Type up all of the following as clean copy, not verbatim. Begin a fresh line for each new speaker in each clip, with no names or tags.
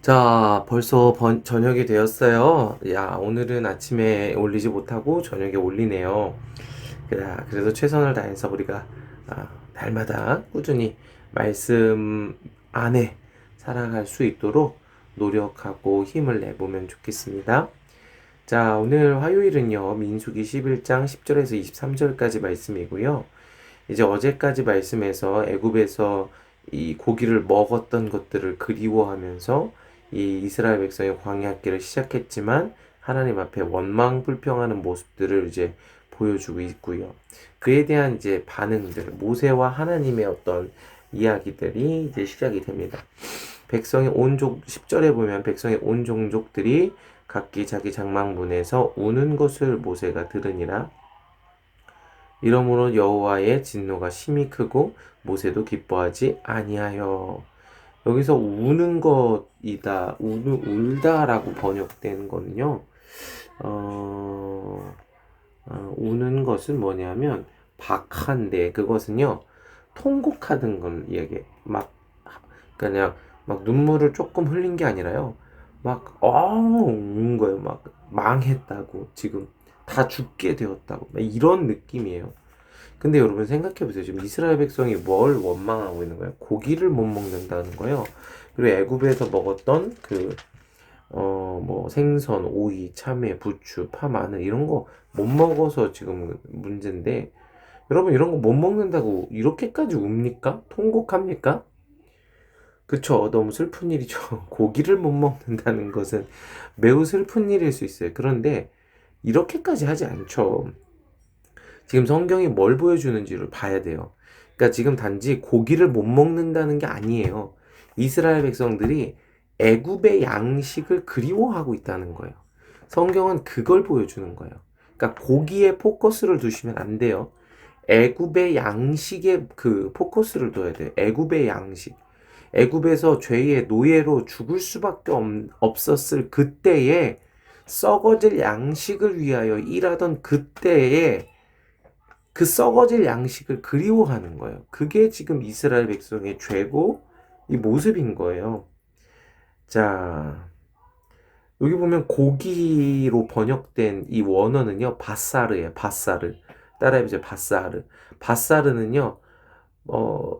자, 벌써 저녁이 되었어요. 야, 오늘은 아침에 올리지 못하고 저녁에 올리네요. 그래도 최선을 다해서 우리가 날마다 꾸준히 말씀 안에 살아갈 수 있도록 노력하고 힘을 내보면 좋겠습니다. 자, 오늘 화요일은요, 민수기 11장 10절에서 23절까지 말씀이고요. 이제 어제까지 말씀에서 애굽에서 이 고기를 먹었던 것들을 그리워하면서 이 이스라엘 백성의 광야길을 시작했지만 하나님 앞에 원망 불평하는 모습들을 이제 보여주고 있고요. 그에 대한 이제 반응들, 모세와 하나님의 어떤 이야기들이 이제 시작이 됩니다. 백성의 온족 10절에 보면 백성의 온 종족들이 각기 자기 장막문에서 우는 것을 모세가 들으니라. 이러므로 여호와의 진노가 심히 크고 모세도 기뻐하지 아니하여. 여기서 우는 것이다, 울다라고 번역된 거는요. 어, 우는 것은 뭐냐면 박한데, 그것은요 통곡하던 걸 이야기해. 막 그냥 막 눈물을 조금 흘린 게 아니라요. 막 우는 거예요. 막 망했다고, 지금 다 죽게 되었다고, 막 이런 느낌이에요. 근데 여러분 생각해 보세요. 지금 이스라엘 백성이 뭘 원망하고 있는 거예요? 고기를 못 먹는다는 거예요. 그리고 애굽에서 먹었던 뭐 생선, 오이, 참외, 부추, 파, 마늘 이런 거 못 먹어서 지금 문제인데, 여러분 이런 거 못 먹는다고 이렇게까지 웁니까? 통곡합니까? 그쵸. 너무 슬픈 일이죠. 고기를 못 먹는다는 것은 매우 슬픈 일일 수 있어요. 그런데 이렇게까지 하지 않죠. 지금 성경이 뭘 보여주는지를 봐야 돼요. 그러니까 지금 단지 고기를 못 먹는다는 게 아니에요. 이스라엘 백성들이 애굽의 양식을 그리워하고 있다는 거예요. 성경은 그걸 보여주는 거예요. 그러니까 고기에 포커스를 두시면 안 돼요. 애굽의 양식에 그 포커스를 둬야 돼요. 애굽의 양식. 애굽에서 죄의 노예로 죽을 수밖에 없었을 그때에, 썩어질 양식을 위하여 일하던 그때에 그 썩어질 양식을 그리워하는 거예요. 그게 지금 이스라엘 백성의 죄고 이 모습인 거예요. 자, 여기 보면 고기로 번역된 이 원어는요, 바사르예요. 바사르. 따라해보세요. 바사르. 바사르는요,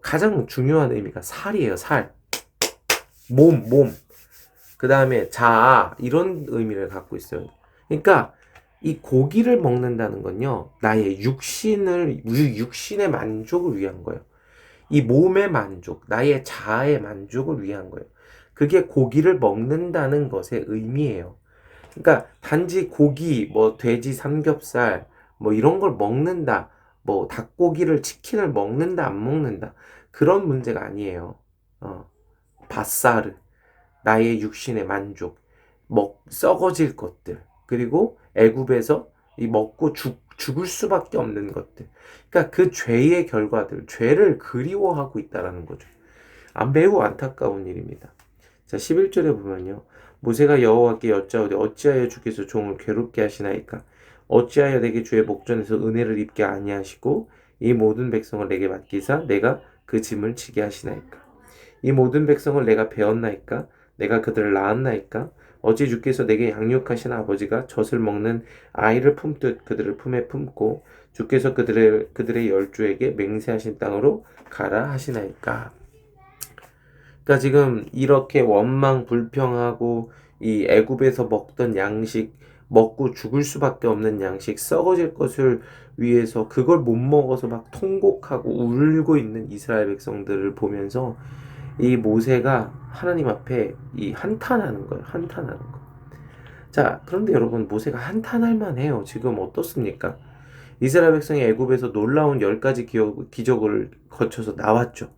가장 중요한 의미가 살이에요. 살. 몸. 그 다음에 자, 이런 의미를 갖고 있어요. 그러니까 이 고기를 먹는다는 건요, 나의 육신의 만족을 위한 거예요. 이 몸의 만족, 나의 자아의 만족을 위한 거예요. 그게 고기를 먹는다는 것의 의미예요. 그러니까 단지 고기, 뭐 돼지 삼겹살, 뭐 이런 걸 먹는다, 뭐 닭고기를, 치킨을 먹는다, 안 먹는다, 그런 문제가 아니에요. 바사르, 나의 육신의 만족, 썩어질 것들, 그리고 애굽에서 이 먹고 죽을 수밖에 없는 것들. 그러니까 그 죄의 결과들, 죄를 그리워하고 있다라는 거죠. 매우 안타까운 일입니다. 자, 11절에 보면요. 모세가 여호와께 여짜오되 어찌하여 주께서 종을 괴롭게 하시나이까? 어찌하여 내게 주의 목전에서 은혜를 입게 아니하시고 이 모든 백성을 내게 맡기사 내가 그 짐을 지게 하시나이까? 이 모든 백성을 내가 배웠나이까? 내가 그들을 낳았나이까? 어찌 주께서 내게 양육하신 아버지가 젖을 먹는 아이를 품듯 그들을 품에 품고 주께서 그들의 열조에게 맹세하신 땅으로 가라 하시나이까? 그러니까 지금 이렇게 원망 불평하고 이 애굽에서 먹던 양식, 먹고 죽을 수밖에 없는 양식, 썩어질 것을 위해서 그걸 못 먹어서 막 통곡하고 울고 있는 이스라엘 백성들을 보면서 이 모세가 하나님 앞에 이 한탄하는 거예요. 한탄하는 거. 자, 그런데 여러분, 모세가 한탄할 만해요. 지금 어떻습니까? 이스라엘 백성이 애굽에서 놀라운 10가지 기적을 거쳐서 나왔죠.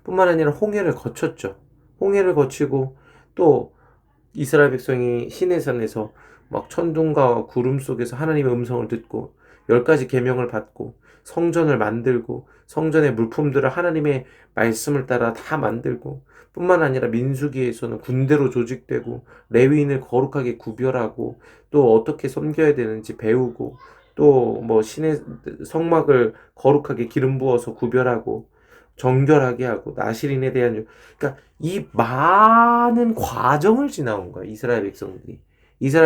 뿐만 아니라 홍해를 거쳤죠. 홍해를 거치고 또 이스라엘 백성이 시내산에서 막 천둥과 구름 속에서 하나님의 음성을 듣고 10가지 계명을 받고 성전을 만들고 성전의 물품들을 하나님의 말씀을 따라 다 만들고, 뿐만 아니라 민수기에서는 군대로 조직되고 레위인을 거룩하게 구별하고 또 어떻게 섬겨야 되는지 배우고, 또 뭐 신의 성막을 거룩하게 기름 부어서 구별하고, 정결하게 하고 나실인에 대한 그러니까 이 많은 과정을 지나온 거야. 이스라엘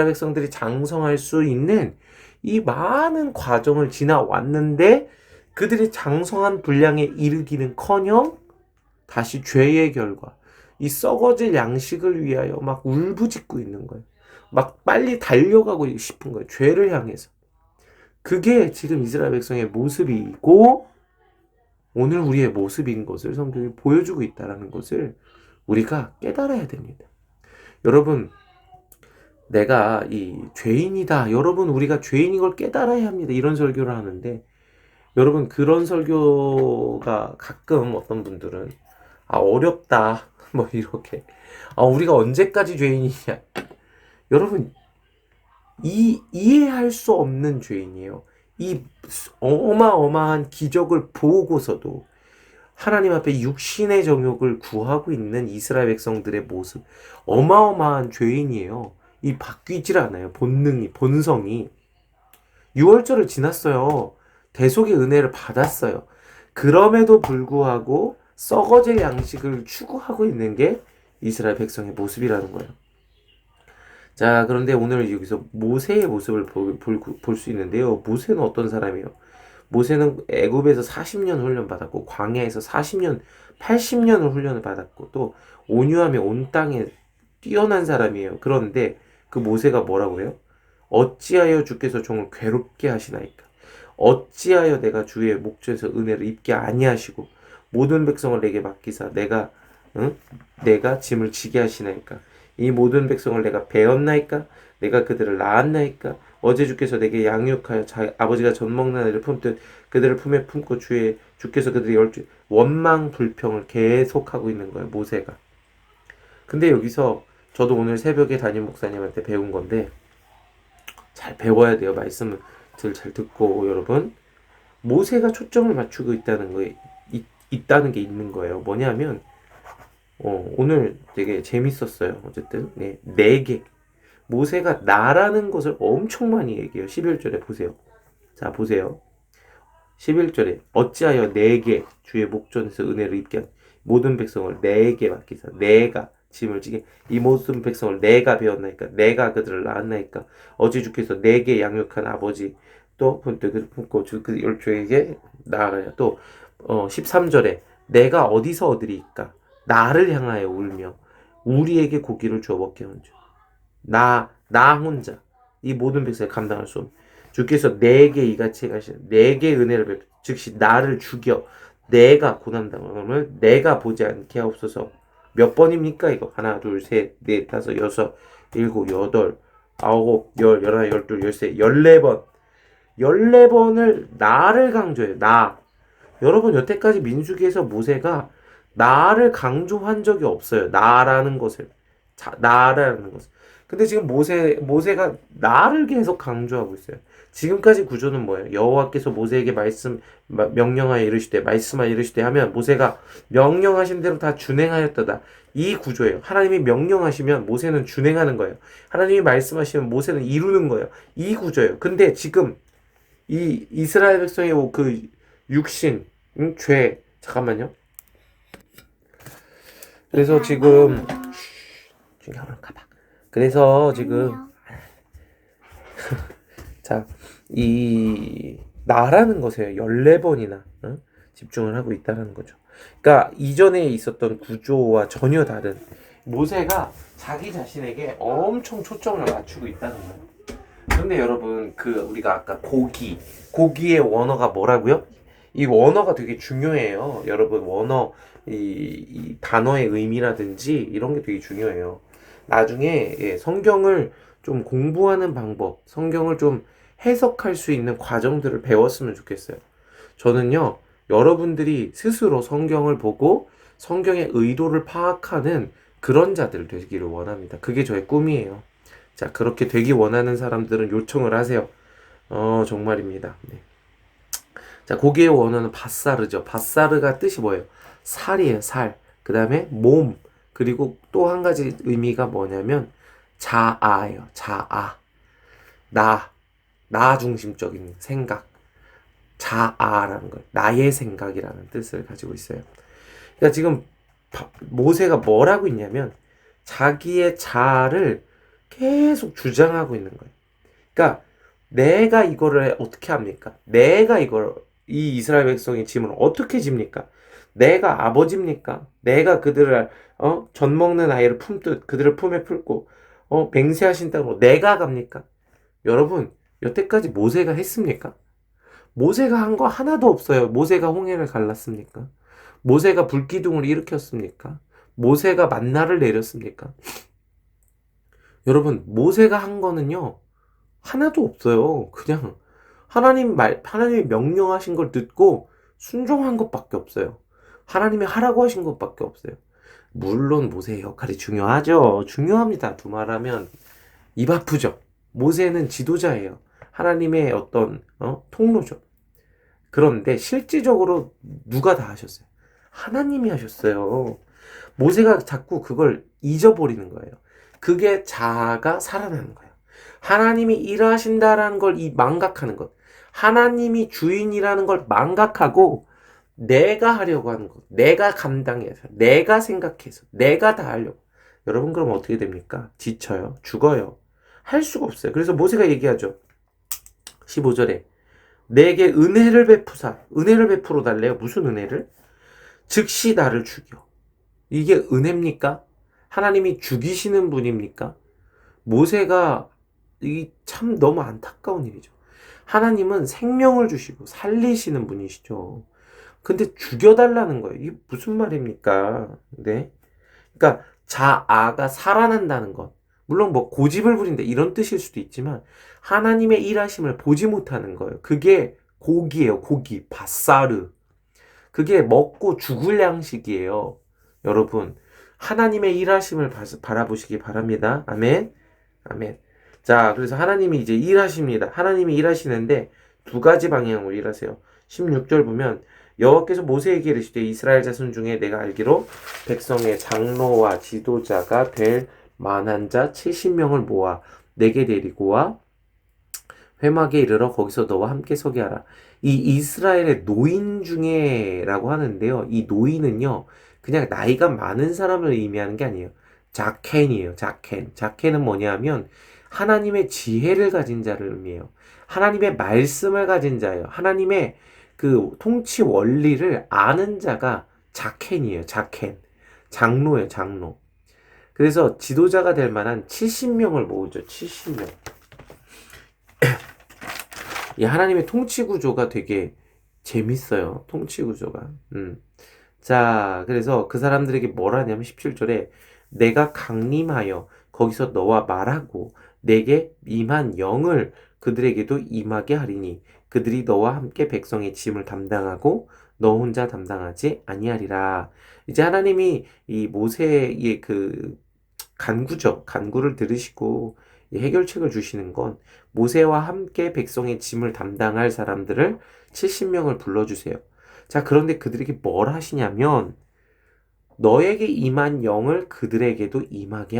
백성들이 장성할 수 있는 이 많은 과정을 지나왔는데 그들이 장성한 분량에 이르기는커녕 다시 죄의 결과 이 썩어질 양식을 위하여 막 울부짖고 있는 거예요. 막 빨리 달려가고 싶은 거예요. 죄를 향해서. 그게 지금 이스라엘 백성의 모습이고 오늘 우리의 모습인 것을 성경이 보여주고 있다는 것을 우리가 깨달아야 됩니다. 여러분, 내가 이 죄인이다. 여러분, 우리가 죄인인 걸 깨달아야 합니다. 이런 설교를 하는데 여러분, 그런 설교가 가끔 어떤 분들은 어렵다. 뭐 이렇게 우리가 언제까지 죄인이냐. 여러분, 이해할 수 없는 죄인이에요. 이 어마어마한 기적을 보고서도 하나님 앞에 육신의 정욕을 구하고 있는 이스라엘 백성들의 모습, 어마어마한 죄인이에요. 이 바뀌질 않아요. 본성이. 6월절을 지났어요. 대속의 은혜를 받았어요. 그럼에도 불구하고 썩어질 양식을 추구하고 있는 게 이스라엘 백성의 모습이라는 거예요. 자, 그런데 오늘 여기서 모세의 모습을 볼 수 있는데요. 모세는 어떤 사람이에요? 모세는 애굽에서 40년 훈련 받았고 광야에서 40년, 80년을 훈련을 받았고 또 온유함이 온 땅에 뛰어난 사람이에요. 그런데 그 모세가 뭐라고 해요? 어찌하여 주께서 종을 괴롭게 하시나이까? 어찌하여 내가 주의 목전에서 은혜를 입게 아니하시고 모든 백성을 내게 맡기사 내가 짐을 지게 하시나이까? 이 모든 백성을 내가 배웠나이까? 내가 그들을 낳았나이까? 어제 주께서 내게 양육하여 아버지가 젖 먹는 아이를 품듯 그들을 품에 품고 주께서 그들의 원망 불평을 계속하고 있는 거예요. 모세가. 근데 여기서 저도 오늘 새벽에 담임 목사님한테 배운 건데 잘 배워야 돼요. 말씀을 잘 듣고 여러분. 모세가 초점을 맞추고 있다는 게 있는 거예요. 뭐냐면 오늘 되게 재밌었어요. 어쨌든 네 개. 모세가 나라는 것을 엄청 많이 얘기해요. 11절에 보세요. 자, 보세요. 11절에 어찌하여 내게 주의 목전에서 은혜를 입게 한 모든 백성을 내게 맡기사 내가 짐을 지게 이 모든 백성을 내가 배웠나이까 내가 그들을 낳았나이까 어찌 주께서 내게 양육한 아버지 또 품고 그 열조에게 나아가야 또 13절에 내가 어디서 얻으리이까 나를 향하여 울며 우리에게 고기를 주어 먹게 한주 나 혼자 이 모든 백성을 감당할 수 없는 주께서 내게 이같이 행하시는 내게 은혜를 베푸 즉시 나를 죽여 내가 고난당함을 내가 보지 않게 하옵소서. 몇 번입니까 이거? 하나 둘 셋 넷 다섯 여섯 일곱 여덟 아홉 열 열하나 열둘 열세 14번 14번을 나를 강조해요. 나. 여러분 여태까지 민수기에서 모세가 나를 강조한 적이 없어요. 나라는 것을. 나라는 것을. 근데 지금 모세가 나를 계속 강조하고 있어요. 지금까지 구조는 뭐예요? 여호와께서 모세에게 명령하여 이르시되 말씀하여 이르시되 하면 모세가 명령하신 대로 다 준행하였다다. 이 구조예요. 하나님이 명령하시면 모세는 준행하는 거예요. 하나님이 말씀하시면 모세는 이루는 거예요. 이 구조예요. 근데 지금 이 이스라엘 백성의 그 육신, 죄, 잠깐만요. 그래서 지금 그래서 지금 자, 이 나라는 것에 14번이나 집중을 하고 있다는 거죠. 그러니까 이전에 있었던 구조와 전혀 다른 모세가 자기 자신에게 엄청 초점을 맞추고 있다는 거예요. 그런데 여러분 우리가 아까 고기의 원어가 뭐라고요? 이 원어가 되게 중요해요. 여러분 원어 이 단어의 의미라든지 이런 게 되게 중요해요. 나중에 성경을 좀 공부하는 방법, 성경을 좀 해석할 수 있는 과정들을 배웠으면 좋겠어요. 저는요, 여러분들이 스스로 성경을 보고 성경의 의도를 파악하는 그런 자들 되기를 원합니다. 그게 저의 꿈이에요. 자, 그렇게 되기 원하는 사람들은 요청을 하세요. 정말입니다. 네. 자, 고기의 원어는 바사르죠. 바사르가 뜻이 뭐예요? 살이에요, 살. 그 다음에 몸. 그리고 또 한 가지 의미가 뭐냐면 자아예요. 자아. 나 중심적인 생각. 자아라는 걸, 나의 생각이라는 뜻을 가지고 있어요. 그러니까 지금 모세가 뭘 하고 있냐면 자기의 자아를 계속 주장하고 있는 거예요. 그러니까 내가 이거를 어떻게 합니까? 내가 이걸 이 이스라엘 백성의 짐을 어떻게 집니까? 내가 아버지입니까? 내가 그들을 젖 먹는 아이를 품듯 그들을 품에 품고 맹세하신다고 내가 갑니까? 여러분, 여태까지 모세가 했습니까? 모세가 한 거 하나도 없어요. 모세가 홍해를 갈랐습니까? 모세가 불기둥을 일으켰습니까? 모세가 만나를 내렸습니까? 여러분, 모세가 한 거는요, 하나도 없어요. 그냥 하나님이 명령하신 걸 듣고 순종한 것밖에 없어요. 하나님이 하라고 하신 것밖에 없어요. 물론 모세의 역할이 중요하죠. 중요합니다. 두말하면 입 아프죠. 모세는 지도자예요. 하나님의 어떤 통로죠. 그런데 실질적으로 누가 다 하셨어요? 하나님이 하셨어요. 모세가 자꾸 그걸 잊어버리는 거예요. 그게 자아가 살아나는 거예요. 하나님이 일하신다라는 걸 망각하는 것. 하나님이 주인이라는 걸 망각하고 내가 하려고 하는 것. 내가 감당해서, 내가 생각해서, 내가 다 하려고. 여러분 그럼 어떻게 됩니까? 지쳐요. 죽어요. 할 수가 없어요. 그래서 모세가 얘기하죠. 15절에 내게 은혜를 베풀어 달래요. 무슨 은혜를? 즉시 나를 죽여. 이게 은혜입니까? 하나님이 죽이시는 분입니까? 모세가 이 참 너무 안타까운 일이죠. 하나님은 생명을 주시고 살리시는 분이시죠. 근데 죽여달라는 거예요. 이게 무슨 말입니까? 네. 그러니까 자아가 살아난다는 것. 물론 뭐 고집을 부린다 이런 뜻일 수도 있지만 하나님의 일하심을 보지 못하는 거예요. 그게 고기예요. 고기. 바사르. 그게 먹고 죽을 양식이에요. 여러분, 하나님의 일하심을 바라보시기 바랍니다. 아멘. 아멘. 자, 그래서 하나님이 이제 일하십니다. 하나님이 일하시는데 두 가지 방향으로 일하세요. 16절 보면 여호와께서 모세에게 이르시되 이스라엘 자손 중에 내가 알기로 백성의 장로와 지도자가 될 만한 자 70명을 모아 내게 데리고 와 회막에 이르러 거기서 너와 함께 서게 하라. 이 이스라엘의 노인 중에라고 하는데요. 이 노인은요. 그냥 나이가 많은 사람을 의미하는 게 아니에요. 자켄이에요. 자켄. 자켄은 뭐냐면 하나님의 지혜를 가진 자를 의미해요. 하나님의 말씀을 가진 자예요. 하나님의 그 통치 원리를 아는 자가 자켄이에요. 자켄. 장로예요. 장로. 그래서 지도자가 될 만한 70명을 모으죠. 70명. 이 하나님의 통치 구조가 되게 재밌어요. 통치 구조가. 자, 그래서 그 사람들에게 뭘 하냐면 17절에 내가 강림하여 거기서 너와 말하고 내게 임한 영을 그들에게도 임하게 하리니 그들이 너와 함께 백성의 짐을 담당하고 너 혼자 담당하지 아니하리라. 이제 하나님이 이 모세의 그 간구죠. 간구를 들으시고 해결책을 주시는 건 모세와 함께 백성의 짐을 담당할 사람들을 70명을 불러주세요. 자, 그런데 그들에게 뭘 하시냐면 너에게 임한 영을 그들에게도 임하게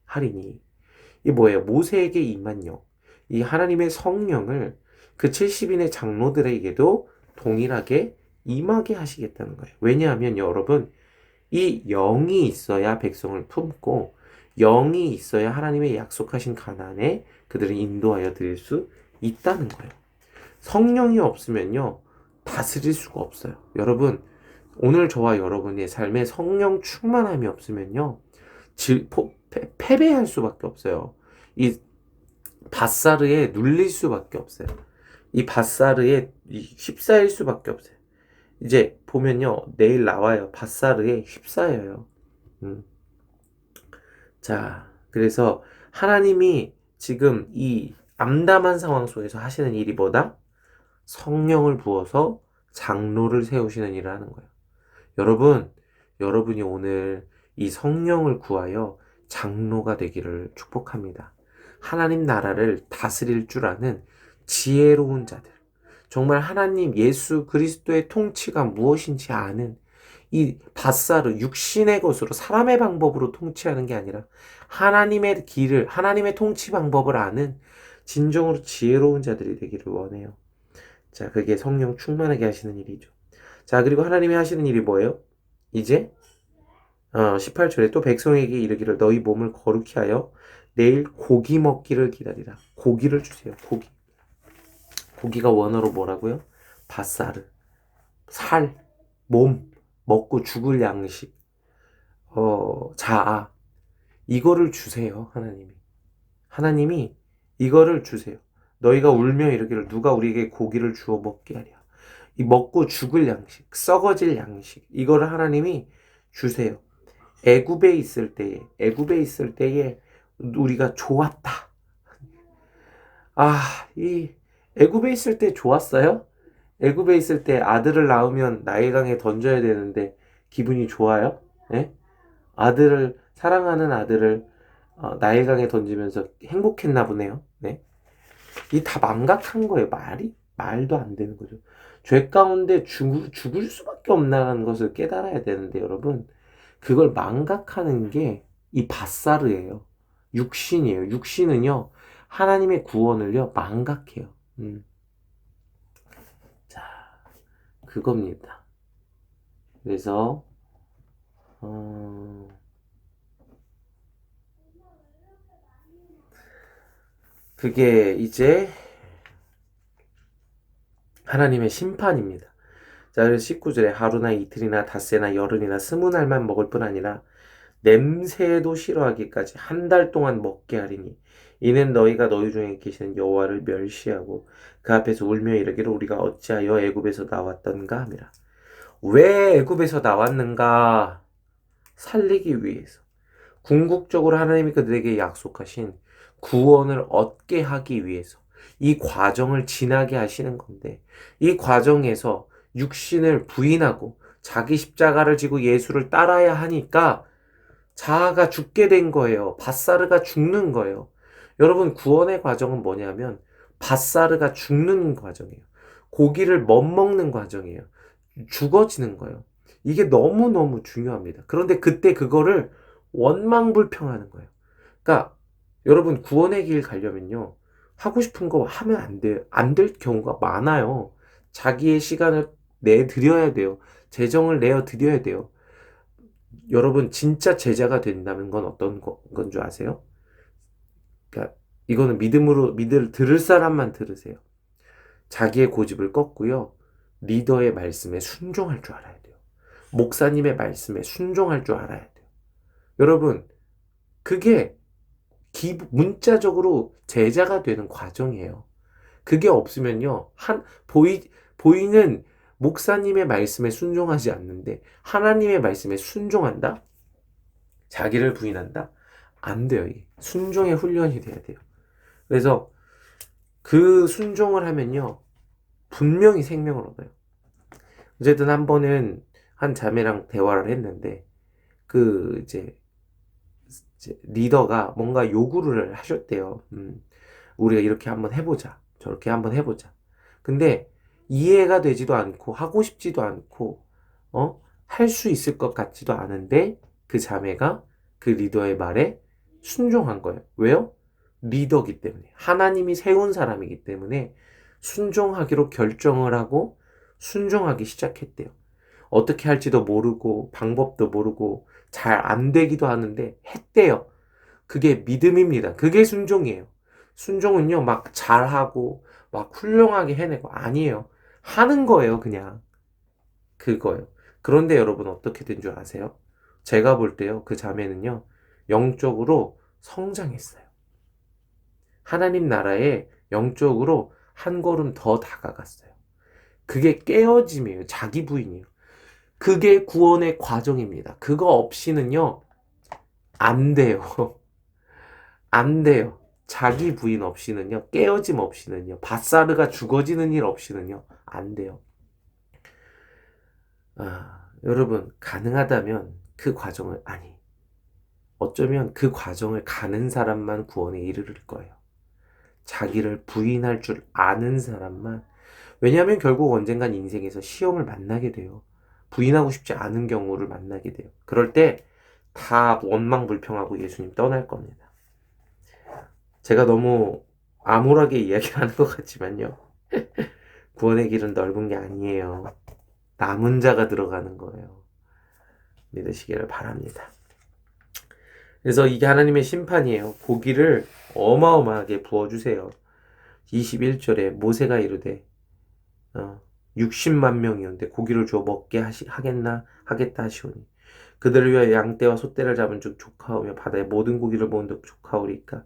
하리니. 이게 뭐예요? 모세에게 임한 영. 이 하나님의 성령을 그 70인의 장로들에게도 동일하게 임하게 하시겠다는 거예요. 왜냐하면 여러분, 이 영이 있어야 백성을 품고 영이 있어야 하나님의 약속하신 가나안에 그들을 인도하여 드릴 수 있다는 거예요. 성령이 없으면요, 다스릴 수가 없어요. 여러분, 오늘 저와 여러분의 삶에 성령 충만함이 없으면요, 패배할 수밖에 없어요. 이 밧사르에 눌릴 수밖에 없어요. 이 밧사르에 휩싸일 수밖에 없어요. 이제 보면요, 내일 나와요. 밧사르에 휩싸여요. 자, 그래서 하나님이 지금 이 암담한 상황 속에서 하시는 일이 뭐다? 성령을 부어서 장로를 세우시는 일을 하는 거예요. 여러분이 오늘 이 성령을 구하여 장로가 되기를 축복합니다. 하나님 나라를 다스릴 줄 아는 지혜로운 자들, 정말 하나님 예수 그리스도의 통치가 무엇인지 아는 이 밧사르 육신의 것으로 사람의 방법으로 통치하는 게 아니라 하나님의 길을 하나님의 통치 방법을 아는 진정으로 지혜로운 자들이 되기를 원해요. 자, 그게 성령 충만하게 하시는 일이죠. 자, 그리고 하나님이 하시는 일이 뭐예요? 이제 18절에 또 백성에게 이르기를 너희 몸을 거룩히 하여 내일 고기 먹기를 기다리라. 고기를 주세요. 고기. 고기가 원어로 뭐라고요? 바사르. 살, 몸, 먹고 죽을 양식, 자아. 이거를 주세요. 하나님이 이거를 주세요. 너희가 울며 이르기를 누가 우리에게 고기를 주어 먹게 하랴. 이 먹고 죽을 양식, 썩어질 양식, 이거를 하나님이 주세요. 애굽에 있을 때에 우리가 좋았다. 이 애굽에 있을 때 좋았어요? 애굽에 있을 때 아들을 낳으면 나일강에 던져야 되는데 기분이 좋아요? 예? 사랑하는 아들을 나일강에 던지면서 행복했나 보네요. 네? 이 다 망각한 거예요. 말도 안 되는 거죠. 죄 가운데 죽을 수밖에 없다는 것을 깨달아야 되는데 여러분, 그걸 망각하는 게 이 밧사르예요. 육신이에요. 육신은요, 하나님의 구원을요, 망각해요. 자, 그겁니다. 그래서, 그게 이제 하나님의 심판입니다. 자, 그래서 19절에 하루나 이틀이나 닷새나 열흘이나 20날만 먹을 뿐 아니라 냄새도 싫어하기까지 한 달 동안 먹게 하리니 이는 너희가 너희 중에 계시는 여호와를 멸시하고 그 앞에서 울며 이르기를 우리가 어찌하여 애굽에서 나왔던가 함이라. 왜 애굽에서 나왔는가? 살리기 위해서. 궁극적으로 하나님이 그들에게 약속하신 구원을 얻게 하기 위해서 이 과정을 지나게 하시는 건데, 이 과정에서 육신을 부인하고 자기 십자가를 지고 예수를 따라야 하니까 자아가 죽게 된 거예요. 밧사르가 죽는 거예요. 여러분, 구원의 과정은 뭐냐면 밧사르가 죽는 과정이에요. 고기를 못 먹는 과정이에요. 죽어지는 거예요. 이게 너무너무 중요합니다. 그런데 그때 그거를 원망불평하는 거예요. 그러니까 여러분, 구원의 길 가려면요, 하고 싶은 거 하면 안 돼요. 안 될 경우가 많아요. 자기의 시간을 내드려야 돼요. 재정을 내어 드려야 돼요. 여러분, 진짜 제자가 된다는 건 어떤 건 줄 아세요? 그러니까 이거는 들을 사람만 들으세요. 자기의 고집을 꺾고요, 리더의 말씀에 순종할 줄 알아야 돼요. 목사님의 말씀에 순종할 줄 알아야 돼요. 여러분, 그게 문자적으로 제자가 되는 과정이에요. 그게 없으면요, 보이는 목사님의 말씀에 순종하지 않는데 하나님의 말씀에 순종한다? 자기를 부인한다? 안 돼요. 이게 순종의 훈련이 돼야 돼요. 그래서 그 순종을 하면요, 분명히 생명을 얻어요. 어쨌든 한 번은 한 자매랑 대화를 했는데 이제 리더가 뭔가 요구를 하셨대요. 우리가 이렇게 한번 해보자. 저렇게 한번 해보자. 근데 이해가 되지도 않고 하고 싶지도 않고 할 수 있을 것 같지도 않은데 그 자매가 그 리더의 말에 순종한 거예요. 왜요? 리더기 때문에. 하나님이 세운 사람이기 때문에 순종하기로 결정을 하고 순종하기 시작했대요. 어떻게 할지도 모르고 방법도 모르고 잘 안 되기도 하는데 했대요. 그게 믿음입니다. 그게 순종이에요. 순종은요, 막 잘하고 막 훌륭하게 해내고 아니에요. 하는 거예요, 그냥. 그거예요. 그런데 여러분, 어떻게 된 줄 아세요? 제가 볼 때요, 그 자매는요, 영적으로 성장했어요. 하나님 나라에 영적으로 한 걸음 더 다가갔어요. 그게 깨어짐이에요. 자기 부인이에요. 그게 구원의 과정입니다. 그거 없이는요, 안 돼요. 안 돼요. 자기 부인 없이는요, 깨어짐 없이는요, 밧사르가 죽어지는 일 없이는요, 안 돼요. 여러분, 가능하다면 어쩌면 그 과정을 가는 사람만 구원에 이르를 거예요. 자기를 부인할 줄 아는 사람만. 왜냐하면 결국 언젠간 인생에서 시험을 만나게 돼요. 부인하고 싶지 않은 경우를 만나게 돼요. 그럴 때 다 원망불평하고 예수님 떠날 겁니다. 제가 너무 암울하게 이야기를 하는 것 같지만요. 구원의 길은 넓은 게 아니에요. 남은 자가 들어가는 거예요. 믿으시기를 바랍니다. 그래서 이게 하나님의 심판이에요. 고기를 어마어마하게 부어주세요. 21절에 모세가 이르되 60만 명이었는데 고기를 주어 먹게 하겠다 하시오니 그들을 위하여 양떼와 소떼를 잡은 즉 족하오며 바다의 모든 고기를 모은즉 족하오리까.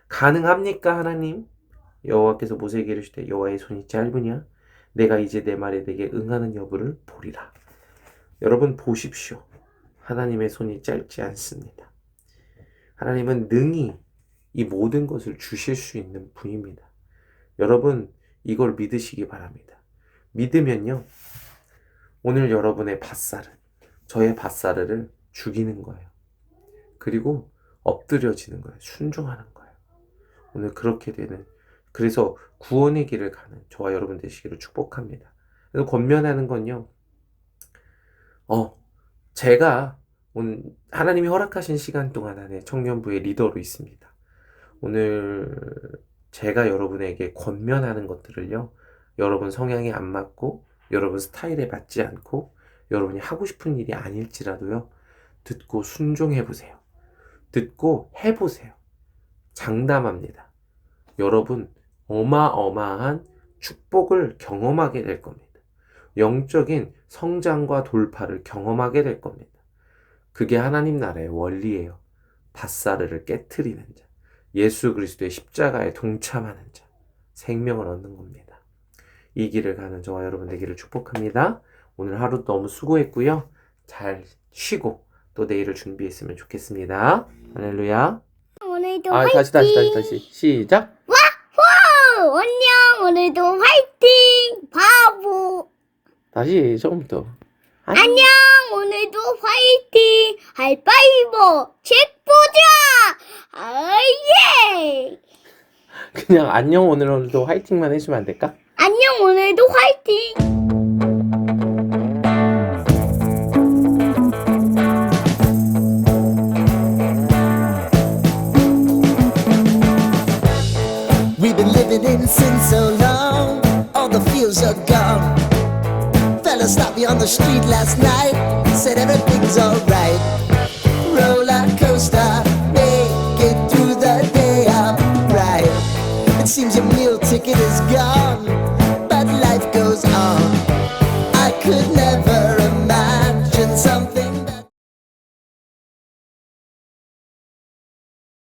가능합니까 하나님? 여호와께서 모세에게 이르시되 여호와의 손이 짧으냐? 내가 이제 내 말에 내게 응하는 여부를 보리라. 여러분 보십시오. 하나님의 손이 짧지 않습니다. 하나님은 능히 이 모든 것을 주실 수 있는 분입니다. 여러분 이걸 믿으시기 바랍니다. 믿으면요. 오늘 여러분의 밭살을 저의 밭살을 죽이는 거예요. 그리고 엎드려지는 거예요. 순종하는 거예요. 오늘 그렇게 되는 그래서 구원의 길을 가는 저와 여러분 되시기를 축복합니다. 그래서 권면하는 건요. 제가 오늘 하나님이 허락하신 시간 동안 안에 청년부의 리더로 있습니다. 오늘 제가 여러분에게 권면하는 것들을요. 여러분 성향에 안 맞고 여러분 스타일에 맞지 않고 여러분이 하고 싶은 일이 아닐지라도요. 듣고 순종해 보세요. 듣고 해보세요. 장담합니다. 여러분 어마어마한 축복을 경험하게 될 겁니다. 영적인 성장과 돌파를 경험하게 될 겁니다. 그게 하나님 나라의 원리예요. 밭사르를 깨트리는 자, 예수 그리스도의 십자가에 동참하는 자, 생명을 얻는 겁니다. 이 길을 가는 저와 여러분 되기를 축복합니다. 오늘 하루 너무 수고했고요. 잘 쉬고 또 내일을 준비했으면 좋겠습니다. 할렐루야.
오늘도
다시 시작.
와호! 안녕. 오늘도 화이팅! 바보.
다시 처음부터.
안녕. 오늘도 화이팅! 하이파이브! 책 보자! 아예!
그냥 안녕 오늘도 화이팅만 해주면 안 될까?
안녕. 오늘도 화이팅!
We've been living in sin so long, all the fields are gone. Fella stopped me on the street last night, said everything's alright.